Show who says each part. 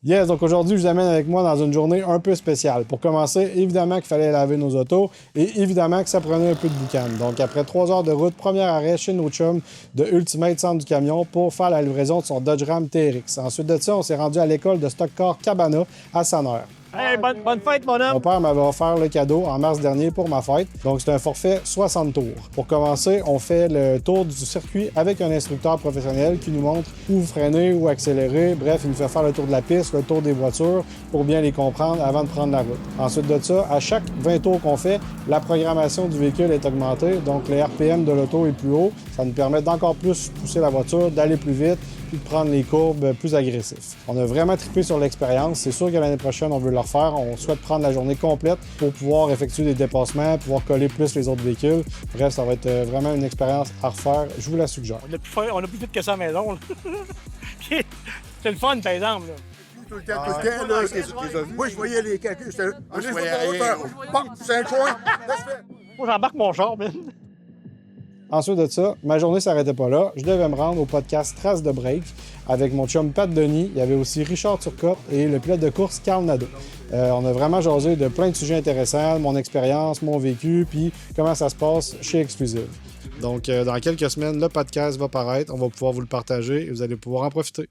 Speaker 1: Yes, donc aujourd'hui, je vous amène avec moi dans une journée un peu spéciale. Pour commencer, évidemment qu'il fallait laver nos autos et évidemment que ça prenait un peu de boucan. Donc après 3 heures de route, premier arrêt chez nos chums de Ultimate Centre du Camion pour faire la livraison de son Dodge Ram TRX. Ensuite de ça, on s'est rendu à l'école de Stock Car Cabana à Sannerre.
Speaker 2: Hey, bonne fête, mon homme!
Speaker 1: Mon père m'avait offert le cadeau en mars dernier pour ma fête, donc c'est un forfait 60 tours. Pour commencer, on fait le tour du circuit avec un instructeur professionnel qui nous montre où freiner, où accélérer. Bref, il nous fait faire le tour de la piste, le tour des voitures pour bien les comprendre avant de prendre la route. Ensuite de ça, à chaque 20 tours qu'on fait, la programmation du véhicule est augmentée, donc le RPM de l'auto est plus haut. Ça nous permet d'encore plus pousser la voiture, d'aller plus vite, puis de prendre les courbes plus agressifs. On a vraiment trippé sur l'expérience. C'est sûr que l'année prochaine, on veut le refaire. On souhaite prendre la journée complète pour pouvoir effectuer des dépassements, pouvoir coller plus les autres véhicules. Bref, ça va être vraiment une expérience à refaire. Je vous la suggère.
Speaker 2: On a plus vite que ça à la maison. C'est le fun, par exemple. Là.
Speaker 3: Tout le temps, là. Moi, je voyais les calculs. Je voyais rien. Bon, c'est un coin.
Speaker 2: Moi, j'embarque mon char, man.
Speaker 1: Ensuite de ça, ma journée s'arrêtait pas là. Je devais me rendre au podcast Traces de Break avec mon chum Pat Denis. Il y avait aussi Richard Turcotte et le pilote de course Carl Nadeau. On a vraiment jasé de plein de sujets intéressants, mon expérience, mon vécu, puis comment ça se passe chez Exclusive. Donc, dans quelques semaines, le podcast va paraître. On va pouvoir vous le partager et vous allez pouvoir en profiter.